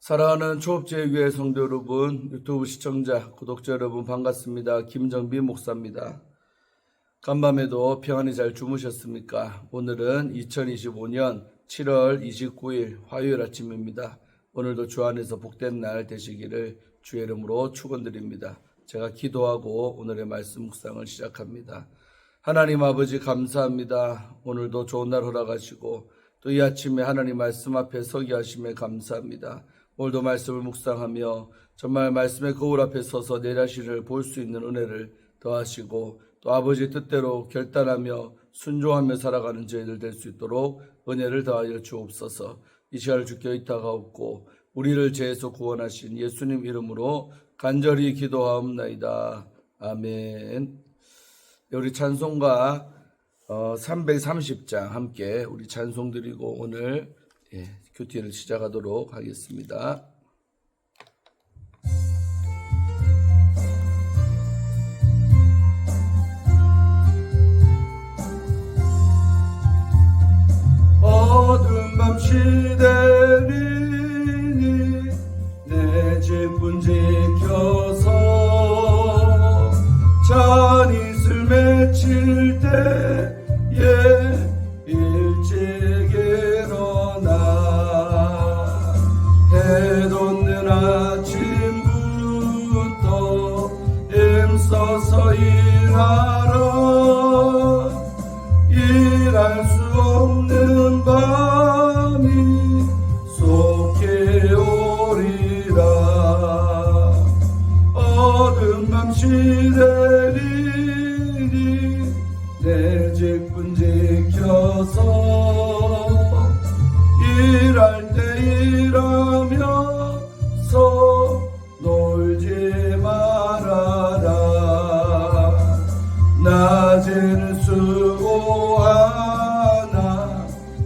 사랑하는 초업제일교회 성도 여러분, 유튜브 시청자, 구독자 여러분 반갑습니다. 김정빈 목사입니다. 간밤에도 평안히 잘 주무셨습니까? 오늘은 2025년 7월 29일 화요일 아침입니다. 오늘도 주 안에서 복된 날 되시기를 주의 이름으로 축원드립니다. 제가 기도하고 오늘의 말씀 묵상을 시작합니다. 하나님 아버지 감사합니다. 오늘도 좋은 날 허락하시고 또 이 아침에 하나님 말씀 앞에 서게 하심에 감사합니다. 오늘도 말씀을 묵상하며 정말 말씀의 거울 앞에 서서 내 자신을 볼 수 있는 은혜를 더하시고 또 아버지의 뜻대로 결단하며 순종하며 살아가는 저희들 될 수 있도록 은혜를 더하여 주옵소서. 이 시간을 주께 의탁하옵고 우리를 죄에서 구원하신 예수님 이름으로 간절히 기도하옵나이다. 아멘. 우리 찬송가 330장 함께 우리 찬송 드리고 오늘 큐티를 시작하도록 하겠습니다. 어두운 밤 시대리니 내 집은 지켜서 잔이슬 맺힐 때에 일찍 일어나 해 돋는 아침부터 힘써서 일할 수 없는 밤이 속해 오리라. 어두운 밤 시대리니 내 직분 지켜서 일할 때 일하면서 놀지 말아라. 낮에는 수고하나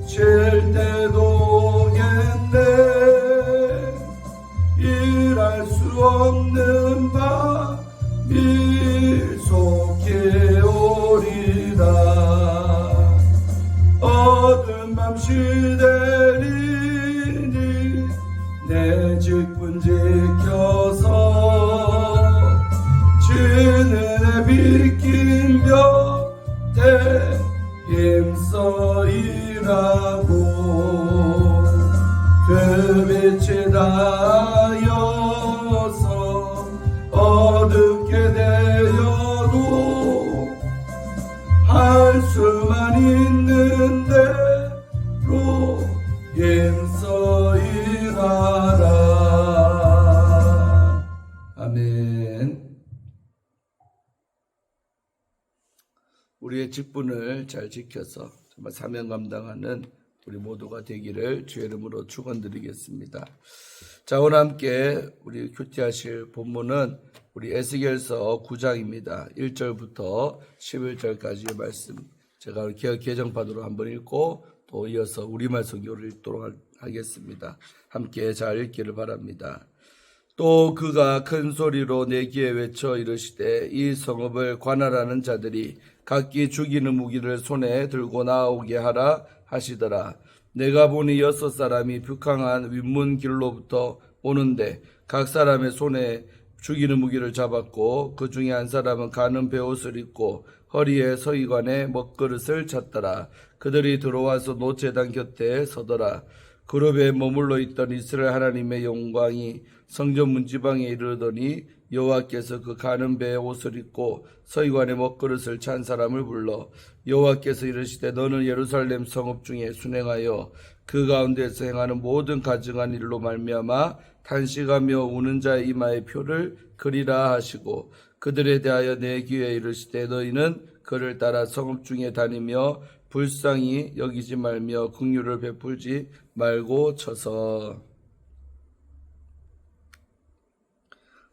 쉴 때도 겠네. 일할 수 없는 밤이 속해 오리라. 어두운 밤 시대리니 내 직분 지켜서 주는 비낀 곁에 힘써 일하고 그 빛이 닿아서 어둡게 되어도 할 수만 있는 대로 힘써 일하라. 아멘. 우리의 직분을 잘 지켜서 정말 사명 감당하는 우리 모두가 되기를 주의 이름으로 축원드리겠습니다. 자, 오늘 함께 우리 큐티하실 본문은 우리 에스겔서 9장입니다. 1절부터 11절까지의 말씀 제가 개정판으로 한번 읽고 또 이어서 우리말 성경을 읽도록 하겠습니다. 함께 잘 읽기를 바랍니다. 또 그가 큰 소리로 내 귀에 외쳐 이르시되 이 성읍을 관할하는 자들이 각기 죽이는 무기를 손에 들고 나오게 하라 하시더라. 내가 보니 6사람이 벽황한 윗문 길로부터 오는데 각 사람의 손에 죽이는 무기를 잡았고 그 중에 한 사람은 가는 베옷을 입고 허리에 서기관의 먹그릇을 찼더라. 그들이 들어와서 노제단 곁에 서더라. 그룹에 머물러 있던 이스라엘 하나님의 영광이 성전 문지방에 이르더니 여호와께서 그 가는 배에 옷을 입고 서기관의 먹그릇을 찬 사람을 불러 여호와께서 이르시되 너는 예루살렘 성읍 중에 순행하여 그 가운데서 행하는 모든 가증한 일로 말미암아 탄식하며 우는 자의 이마에 표를 그리라 하시고 그들에 대하여 내 귀에 이르시되 너희는 그를 따라 성읍 중에 다니며 불쌍히 여기지 말며 긍휼을 베풀지 말고 쳐서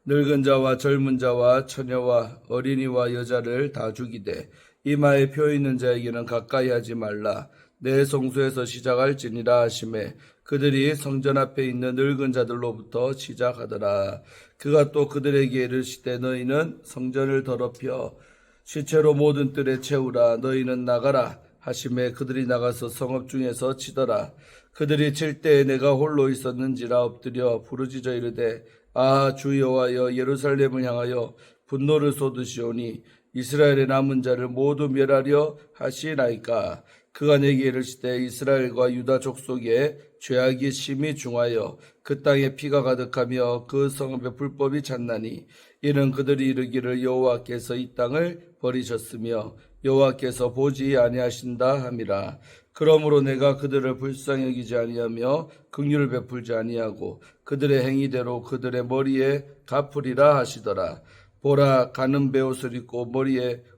늙은 자와 젊은 자와 처녀와 어린이와 여자를 다 죽이되 이마에 표 있는 자에게는 가까이 하지 말라. 내 성소에서 시작할지니라 하시매 그들이 성전 앞에 있는 늙은 자들로부터 시작하더라. 그가 또 그들에게 이르시되 너희는 성전을 더럽혀 시체로 모든 뜰에 채우라. 너희는 나가라 하시매 그들이 나가서 성읍 중에서 치더라. 그들이 칠 때에 내가 홀로 있었는지라 엎드려 부르짖어 이르되 아 주 여호와여 예루살렘을 향하여 분노를 쏟으시오니 이스라엘의 남은 자를 모두 멸하려 하시나이까. 그가 내게 이르시되 이스라엘과 유다 족속에 죄악이 심히 중하여 그 땅에 피가 가득하며 그 성읍에 불법이 찼나니 이는 그들이 이르기를 여호와께서 이 땅을 버리셨으며 여호와께서 보지 아니하신다 함이라. 그러므로 내가 그들을 불쌍히 여기지 아니하며 긍휼을 베풀지 아니하고 그들의 행위대로 그들의 머리에 갚으리라 하시더라. 보라 가는 베옷을 입고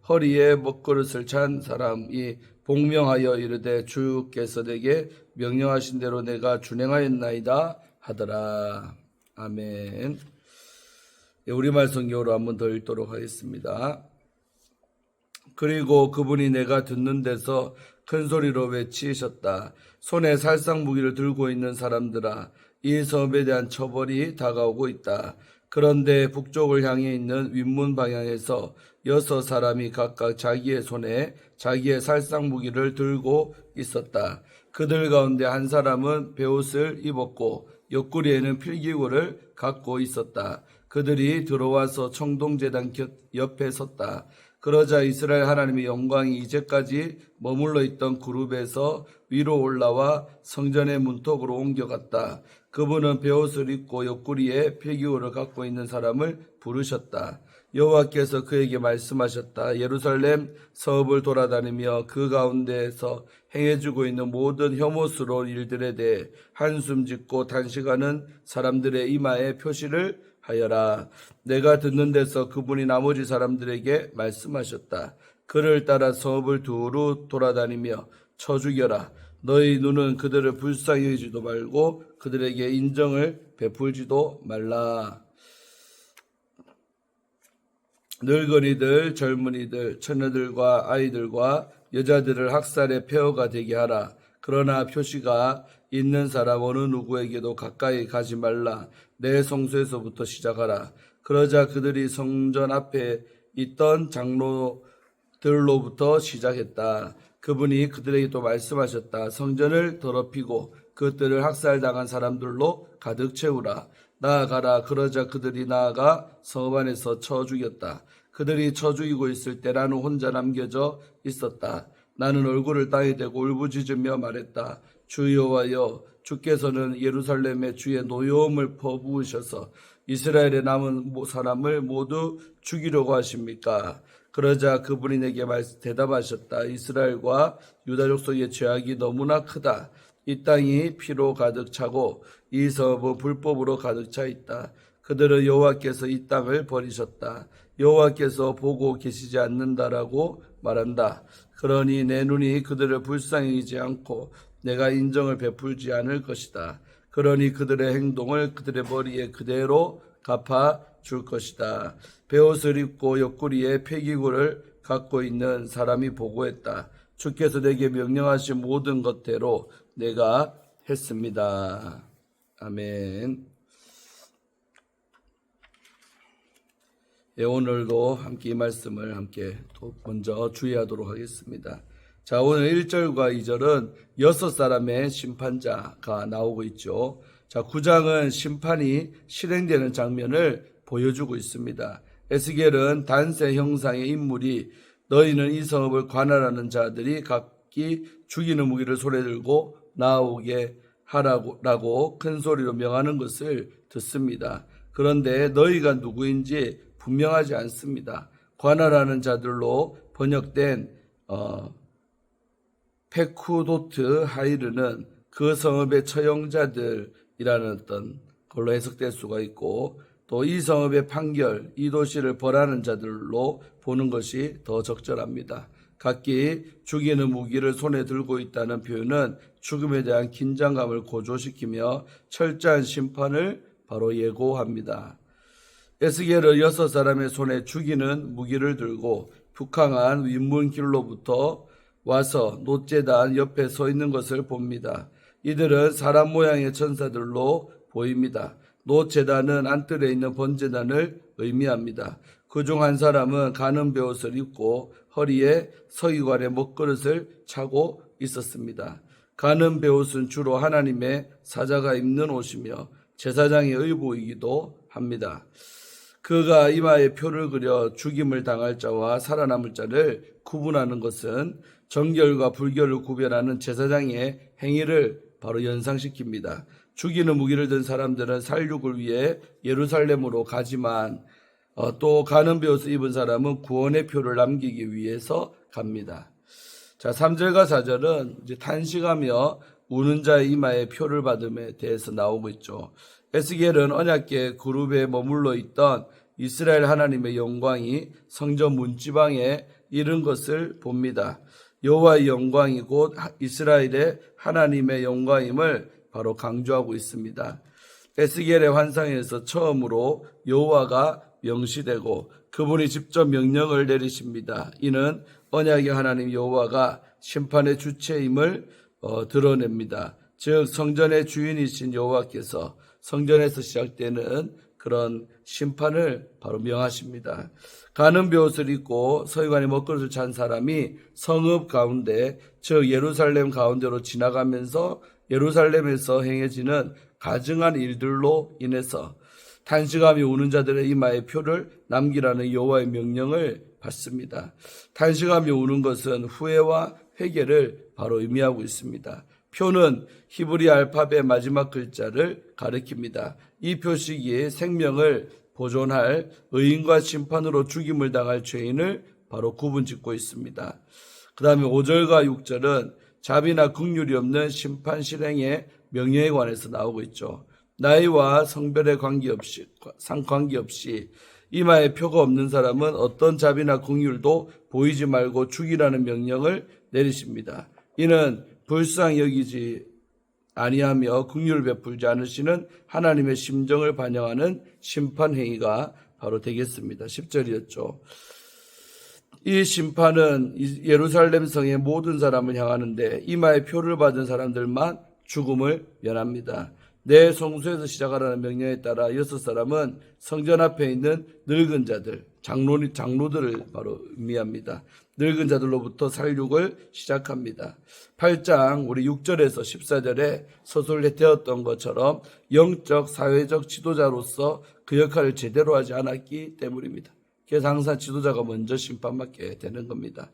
허리에 먹그릇을 찬 사람이 복명하여 이르되 주께서 내게 명령하신 대로 내가 준행하였나이다 하더라. 아멘. 우리말 성경으로 한번 더 읽도록 하겠습니다. 그리고 그분이 내가 듣는 데서 큰 소리로 외치셨다. 손에 살상 무기를 들고 있는 사람들아, 이 섬에 대한 처벌이 다가오고 있다. 그런데 북쪽을 향해 있는 윗문 방향에서 6 사람이 각각 자기의 손에 자기의 살상 무기를 들고 있었다. 그들 가운데 한 사람은 베옷을 입었고 옆구리에는 필기구를 갖고 있었다. 그들이 들어와서 청동제단 옆에 섰다. 그러자 이스라엘 하나님의 영광이 이제까지 머물러 있던 그룹에서 위로 올라와 성전의 문턱으로 옮겨갔다. 그분은 베옷을 입고 옆구리에 필기구를 갖고 있는 사람을 부르셨다. 여호와께서 그에게 말씀하셨다. 예루살렘 성읍을 돌아다니며 그 가운데에서 행해주고 있는 모든 혐오스러운 일들에 대해 한숨 짓고 단식하는 사람들의 이마에 표시를 하여라. 내가 듣는 데서 그분이 나머지 사람들에게 말씀하셨다. 그를 따라 성읍을 두루 돌아다니며 쳐 죽여라. 너희 눈은 그들을 불쌍히 여기지도 말고 그들에게 인정을 베풀지도 말라. 늙은이들, 젊은이들, 처녀들과 아이들과 여자들을 학살의 폐허가 되게 하라. 그러나 표시가 있는 사람 어느 누구에게도 가까이 가지 말라. 내 성소에서부터 시작하라. 그러자 그들이 성전 앞에 있던 장로들로부터 시작했다. 그분이 그들에게 또 말씀하셨다. 성전을 더럽히고 그들을 학살당한 사람들로 가득 채우라. 나아가라. 그러자 그들이 나아가 성읍 안에서 쳐 죽였다. 그들이 쳐 죽이고 있을 때 나는 혼자 남겨져 있었다. 나는 얼굴을 땅에 대고 울부짖으며 말했다. 주 여호와여, 주께서는 예루살렘에 주의 노여움을 퍼부으셔서 이스라엘의 남은 사람을 모두 죽이려고 하십니까? 그러자 그분이 내게 대답하셨다. 이스라엘과 유다 족속의 죄악이 너무나 크다. 이 땅이 피로 가득 차고 이 성읍은 불법으로 가득 차 있다. 그들은 여호와께서 이 땅을 버리셨다. 여호와께서 보고 계시지 않는다라고 말한다. 그러니 내 눈이 그들을 불쌍히 여기지 않고 내가 인정을 베풀지 않을 것이다. 그러니 그들의 행동을 그들의 머리에 그대로 갚아 줄 것이다. 베옷을 입고 옆구리에 패기구를 갖고 있는 사람이 보고했다. 주께서 내게 명령하신 모든 것대로 내가 했습니다. 아멘. 예, 오늘도 함께 이 말씀을 함께 먼저 주의하도록 하겠습니다. 자, 오늘 1절과 2절은 6 사람의 심판자가 나오고 있죠. 자, 9장은 심판이 실행되는 장면을 보여주고 있습니다. 에스겔은 단세 형상의 인물이 너희는 이 성읍을 관할하는 자들이 각기 죽이는 무기를 손에 들고 나오게 하라고 큰 소리로 명하는 것을 듣습니다. 그런데 너희가 누구인지 분명하지 않습니다. 관할하는 자들로 번역된 페쿠도트 하이르는 그 성읍의 처형자들이라는 어떤 걸로 해석될 수가 있고, 또 이 성읍의 판결, 이 도시를 벌하는 자들로 보는 것이 더 적절합니다. 각기 죽이는 무기를 손에 들고 있다는 표현은 죽음에 대한 긴장감을 고조시키며 철저한 심판을 바로 예고합니다. 에스겔은 6 사람의 손에 죽이는 무기를 들고 북항한 윗문길로부터 와서 놋제단 옆에 서 있는 것을 봅니다. 이들은 사람 모양의 천사들로 보입니다. 놋제단은 안뜰에 있는 번제단을 의미합니다. 그중 한 사람은 가는 베옷을 입고 허리에 서기관의 먹그릇을 차고 있었습니다. 가는 베옷은 주로 하나님의 사자가 입는 옷이며 제사장의 의복이기도 합니다. 그가 이마에 표를 그려 죽임을 당할 자와 살아남을 자를 구분하는 것은 정결과 불결을 구별하는 제사장의 행위를 바로 연상시킵니다. 죽이는 무기를 든 사람들은 살육을 위해 예루살렘으로 가지만 또 가는 베옷을 입은 사람은 구원의 표를 남기기 위해서 갑니다. 자, 3절과 4절은 이제 탄식하며 우는 자의 이마에 표를 받음에 대해서 나오고 있죠. 에스겔은 언약궤 그룹에 머물러 있던 이스라엘 하나님의 영광이 성전 문지방에 이른 것을 봅니다. 여호와의 영광이 곧 이스라엘의 하나님의 영광임을 바로 강조하고 있습니다. 에스겔의 환상에서 처음으로 여호와가 명시되고 그분이 직접 명령을 내리십니다. 이는 언약의 하나님 여호와가 심판의 주체임을 드러냅니다. 즉 성전의 주인이신 여호와께서 성전에서 시작되는 그런 심판을 바로 명하십니다. 가는 베옷을 입고 서기관의 먹그릇을 찬 사람이 성읍 가운데 즉 예루살렘 가운데로 지나가면서 예루살렘에서 행해지는 가증한 일들로 인해서 탄식하며 우는 자들의 이마에 표를 남기라는 여호와의 명령을 받습니다. 탄식하며 우는 것은 후회와 회개를 바로 의미하고 있습니다. 표는 히브리 알파벳 마지막 글자를 가리킵니다. 이 표식이 생명을 보존할 의인과 심판으로 죽임을 당할 죄인을 바로 구분짓고 있습니다. 그 다음에 5절과 6절은 자비나 긍휼이 없는 심판 실행의 명령에 관해서 나오고 있죠. 나이와 성별에 관계없이 이마에 표가 없는 사람은 어떤 자비나 긍휼도 보이지 말고 죽이라는 명령을 내리십니다. 이는 불쌍히 여기지 아니하며 긍휼을 베풀지 않으시는 하나님의 심정을 반영하는 심판 행위가 바로 되겠습니다. 10절이었죠. 이 심판은 예루살렘 성의 모든 사람을 향하는데 이마에 표를 받은 사람들만 죽음을 면합니다. 내 성소에서 시작하라는 명령에 따라 6사람은 성전 앞에 있는 늙은 자들, 장로들을 바로 의미합니다. 늙은 자들로부터 살육을 시작합니다. 8장 우리 6절에서 14절에 서술되었던 것처럼 영적, 사회적 지도자로서 그 역할을 제대로 하지 않았기 때문입니다. 그래서 항상 지도자가 먼저 심판받게 되는 겁니다.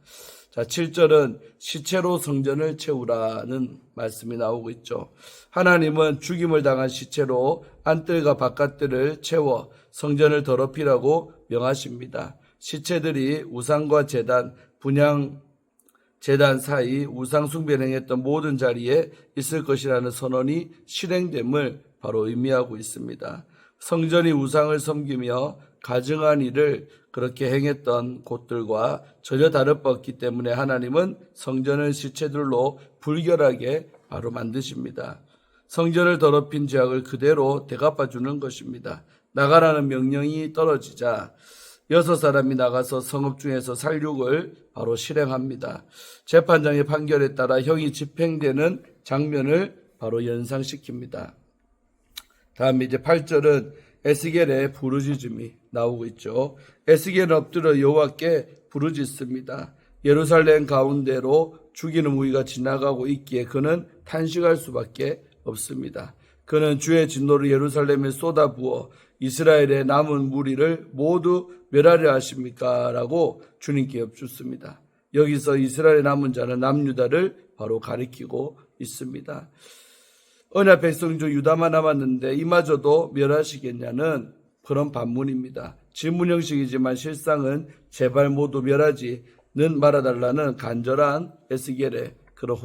자, 7절은 시체로 성전을 채우라는 말씀이 나오고 있죠. 하나님은 죽임을 당한 시체로 안뜰과 바깥뜰을 채워 성전을 더럽히라고 명하십니다. 시체들이 우상과 제단, 분향 제단 사이 우상 숭배를 행했던 모든 자리에 있을 것이라는 선언이 실행됨을 바로 의미하고 있습니다. 성전이 우상을 섬기며 가증한 일을 그렇게 행했던 곳들과 전혀 다를 바 없기 때문에 하나님은 성전을 시체들로 불결하게 바로 만드십니다. 성전을 더럽힌 죄악을 그대로 대갚아 주는 것입니다. 나가라는 명령이 떨어지자 6사람이 나가서 성읍 중에서 살육을 바로 실행합니다. 재판장의 판결에 따라 형이 집행되는 장면을 바로 연상시킵니다. 다음 이제 8절은 에스겔의 부르짖음이 나오고 있죠. 에스겔은 엎드려 여호와께 부르짖습니다. 예루살렘 가운데로 죽이는 무기가 지나가고 있기에 그는 탄식할 수밖에 없습니다. 그는 주의 진노를 예루살렘에 쏟아부어 이스라엘의 남은 무리를 모두 멸하려 하십니까? 라고 주님께 여쭙습니다. 여기서 이스라엘의 남은 자는 남유다를 바로 가리키고 있습니다. 언약 백성 중 유다만 남았는데 이마저도 멸하시겠냐는 그런 반문입니다. 질문 형식이지만 실상은 제발 모두 멸하지는 말아달라는 간절한 에스겔의 그런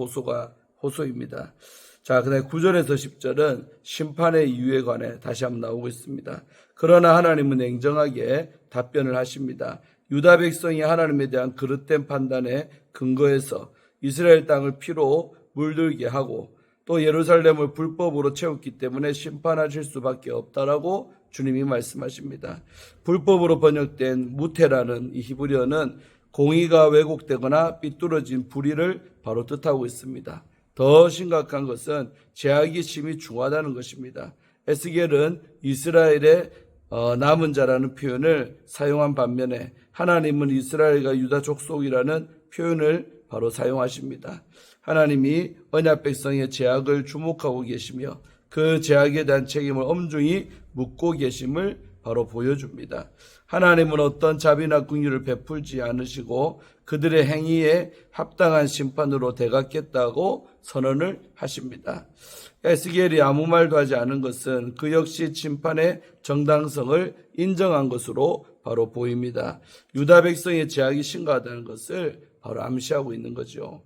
호소입니다. 자, 그다음에 9절에서 10절은 심판의 이유에 관해 다시 한번 나오고 있습니다. 그러나 하나님은 냉정하게 답변을 하십니다. 유다 백성이 하나님에 대한 그릇된 판단에 근거해서 이스라엘 땅을 피로 물들게 하고 또 예루살렘을 불법으로 채웠기 때문에 심판하실 수밖에 없다라고 주님이 말씀하십니다. 불법으로 번역된 무태라는 이 히브리어는 공의가 왜곡되거나 삐뚤어진 불의를 바로 뜻하고 있습니다. 더 심각한 것은 죄악이 심히 중하다는 것입니다. 에스겔은 이스라엘의 남은 자라는 표현을 사용한 반면에 하나님은 이스라엘과 유다 족속이라는 표현을 바로 사용하십니다. 하나님이 언약 백성의 죄악을 주목하고 계시며 그 죄악에 대한 책임을 엄중히 묻고 계심을 바로 보여줍니다. 하나님은 어떤 자비나 긍휼을 베풀지 않으시고 그들의 행위에 합당한 심판으로 대갚겠다고 선언을 하십니다. 에스겔이 아무 말도 하지 않은 것은 그 역시 심판의 정당성을 인정한 것으로 바로 보입니다. 유다 백성의 죄악이 심각하다는 것을 바로 암시하고 있는 거죠.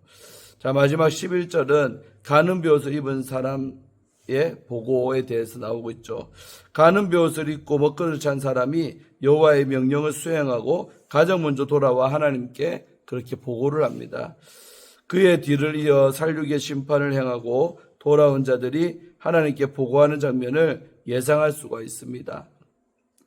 자, 마지막 11절은 가늠 벼옷을 입은 사람의 보고에 대해서 나오고 있죠. 가늠 벼옷을 입고 먹거리를 찬 사람이 여호와의 명령을 수행하고 가장 먼저 돌아와 하나님께 그렇게 보고를 합니다. 그의 뒤를 이어 살육의 심판을 행하고 돌아온 자들이 하나님께 보고하는 장면을 예상할 수가 있습니다.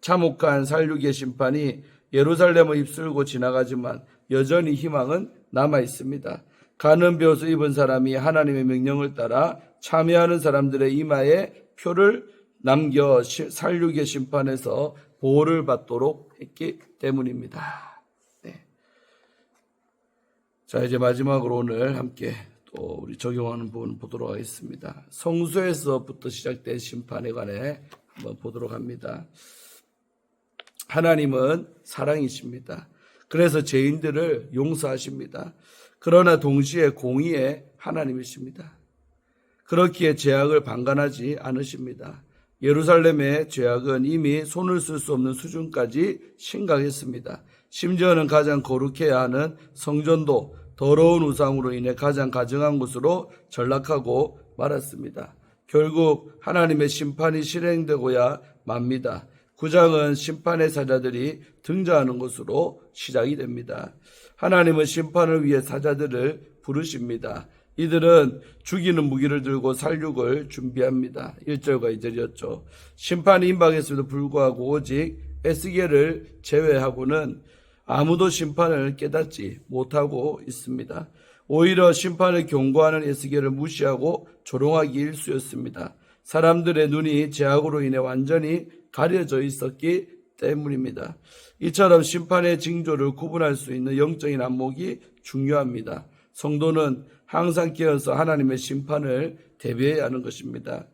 참혹한 살육의 심판이 예루살렘을 휩쓸고 지나가지만 여전히 희망은 남아 있습니다. 가늠 벼옷을 입은 사람이 하나님의 명령을 따라 참여하는 사람들의 이마에 표를 남겨 살육의 심판에서 보호를 받도록 했기 때문입니다. 네. 자, 이제 마지막으로 오늘 함께 또 우리 적용하는 부분 보도록 하겠습니다. 성소에서부터 시작된 심판에 관해 한번 보도록 합니다. 하나님은 사랑이십니다. 그래서 죄인들을 용서하십니다. 그러나 동시에 공의의 하나님이십니다. 그렇기에 죄악을 방관하지 않으십니다. 예루살렘의 죄악은 이미 손을 쓸 수 없는 수준까지 심각했습니다. 심지어는 가장 거룩해야 하는 성전도 더러운 우상으로 인해 가장 가증한 곳으로 전락하고 말았습니다. 결국 하나님의 심판이 실행되고야 맙니다. 9장은 심판의 사자들이 등장하는 것으로 시작이 됩니다. 하나님은 심판을 위해 사자들을 부르십니다. 이들은 죽이는 무기를 들고 살육을 준비합니다. 1절과 2절이었죠. 심판이 임박했음에도 불구하고 오직 에스겔을 제외하고는 아무도 심판을 깨닫지 못하고 있습니다. 오히려 심판을 경고하는 에스겔을 무시하고 조롱하기 일쑤였습니다. 사람들의 눈이 죄악으로 인해 완전히 가려져 있었기 때문입니다. 이처럼 심판의 징조를 구분할 수 있는 영적인 안목이 중요합니다. 성도는 항상 깨어서 하나님의 심판을 대비해야 하는 것입니다.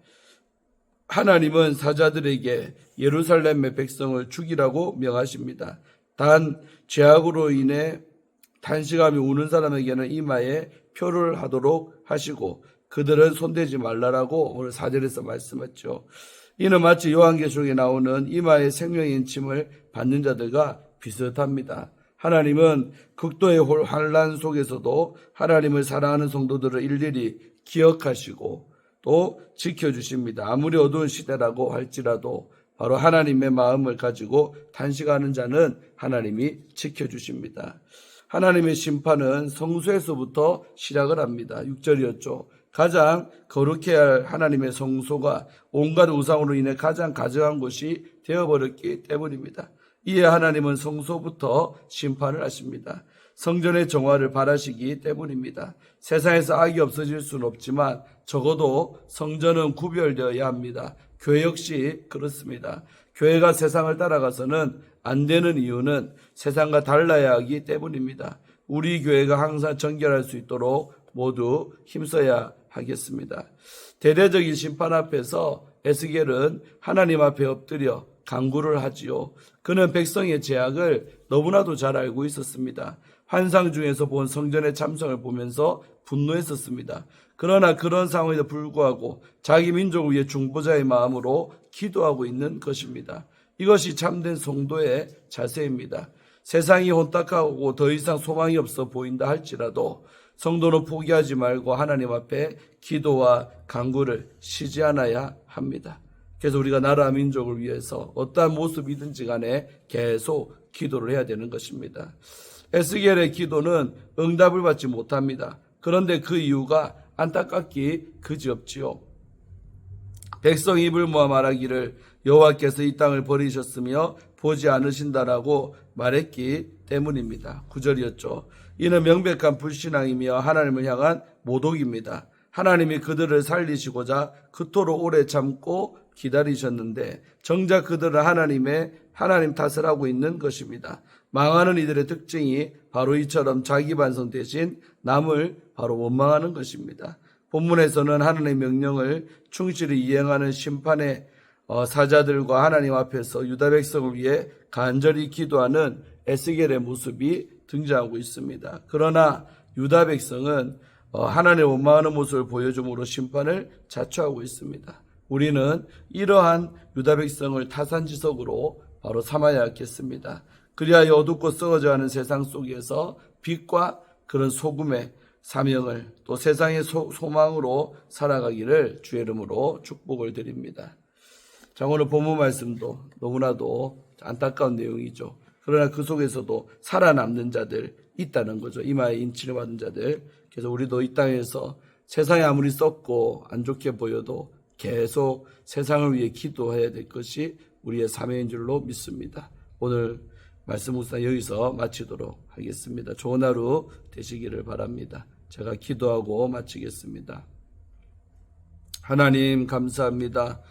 하나님은 사자들에게 예루살렘의 백성을 죽이라고 명하십니다. 단 죄악으로 인해 탄식하며 우는 사람에게는 이마에 표를 하도록 하시고 그들은 손대지 말라라고 오늘 4절에서 말씀했죠. 이는 마치 요한계시록에 나오는 이마에 생명의 침을 받는 자들과 비슷합니다. 하나님은 극도의 환난 속에서도 하나님을 사랑하는 성도들을 일일이 기억하시고 또 지켜주십니다. 아무리 어두운 시대라고 할지라도 바로 하나님의 마음을 가지고 탄식하는 자는 하나님이 지켜주십니다. 하나님의 심판은 성소에서부터 시작을 합니다. 6절이었죠. 가장 거룩해야 할 하나님의 성소가 온갖 우상으로 인해 가장 가증한 곳이 되어버렸기 때문입니다. 이에 하나님은 성소부터 심판을 하십니다. 성전의 정화를 바라시기 때문입니다. 세상에서 악이 없어질 수는 없지만 적어도 성전은 구별되어야 합니다. 교회 역시 그렇습니다. 교회가 세상을 따라가서는 안 되는 이유는 세상과 달라야 하기 때문입니다. 우리 교회가 항상 정결할 수 있도록 모두 힘써야 하겠습니다. 대대적인 심판 앞에서 에스겔은 하나님 앞에 엎드려 간구를 하지요. 그는 백성의 죄악을 너무나도 잘 알고 있었습니다. 환상 중에서 본 성전의 참성을 보면서 분노했었습니다. 그러나 그런 상황에도 불구하고 자기 민족을 위해 중보자의 마음으로 기도하고 있는 것입니다. 이것이 참된 성도의 자세입니다. 세상이 혼탁하고 더 이상 소망이 없어 보인다 할지라도 성도는 포기하지 말고 하나님 앞에 기도와 간구를 쉬지 않아야 합니다. 그래서 우리가 나라 민족을 위해서 어떠한 모습이든지 간에 계속 기도를 해야 되는 것입니다. 에스겔의 기도는 응답을 받지 못합니다. 그런데 그 이유가 안타깝기 그지없지요. 백성이 입을 모아 말하기를 여호와께서 이 땅을 버리셨으며 보지 않으신다라고 말했기 때문입니다. 9절이었죠. 이는 명백한 불신앙이며 하나님을 향한 모독입니다. 하나님이 그들을 살리시고자 그토록 오래 참고 기다리셨는데 정작 그들은 하나님 탓을 하고 있는 것입니다. 망하는 이들의 특징이 바로 이처럼 자기 반성 대신 남을 바로 원망하는 것입니다. 본문에서는 하나님의 명령을 충실히 이행하는 심판의 사자들과 하나님 앞에서 유다 백성을 위해 간절히 기도하는 에스겔의 모습이 등장하고 있습니다. 그러나 유다 백성은 하나님을 원망하는 모습을 보여줌으로 심판을 자초하고 있습니다. 우리는 이러한 유다 백성을 타산지석으로 바로 삼아야 하겠습니다. 그리하여 어둡고 썩어져가는 세상 속에서 빛과 그런 소금의 사명을 또 세상의 소망으로 살아가기를 주의 이름으로 축복을 드립니다. 자, 오늘 본문 말씀도 너무나도 안타까운 내용이죠. 그러나 그 속에서도 살아남는 자들 있다는 거죠. 이마에 인치를 받은 자들. 그래서 우리도 이 땅에서 세상이 아무리 썩고 안 좋게 보여도 계속 세상을 위해 기도해야 될 것이 우리의 사명인 줄로 믿습니다. 오늘 말씀 묵상 여기서 마치도록 하겠습니다. 좋은 하루 되시기를 바랍니다. 제가 기도하고 마치겠습니다. 하나님 감사합니다.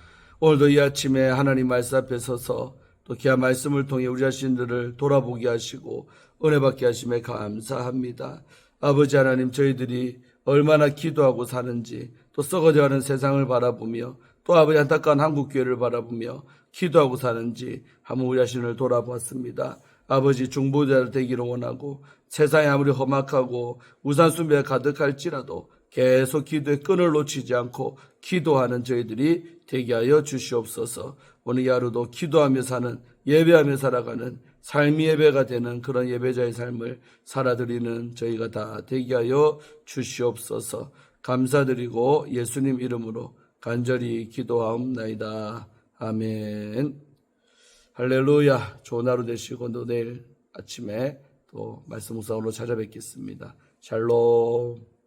오늘도 이 아침에 하나님 말씀 앞에 서서 또 귀한 말씀을 통해 우리 자신들을 돌아보게 하시고 은혜 받게 하심에 감사합니다. 아버지 하나님, 저희들이 얼마나 기도하고 사는지 또 썩어져가는 세상을 바라보며 또 아버지 안타까운 한국교회를 바라보며 기도하고 사는지 한번 우리 자신을 돌아보았습니다. 아버지, 중보자 되기를 원하고 세상이 아무리 험악하고 우상숭배가 가득할지라도 계속 기도의 끈을 놓치지 않고 기도하는 저희들이 되게 하여 주시옵소서. 오늘 이 하루도 기도하며 사는, 예배하며 살아가는 삶이 예배가 되는 그런 예배자의 삶을 살아드리는 저희가 다 되게 하여 주시옵소서. 감사드리고 예수님 이름으로 간절히 기도하옵나이다. 아멘. 할렐루야. 좋은 하루 되시고 또 내일 아침에 또 말씀 묵상으로 찾아뵙겠습니다. 샬롬.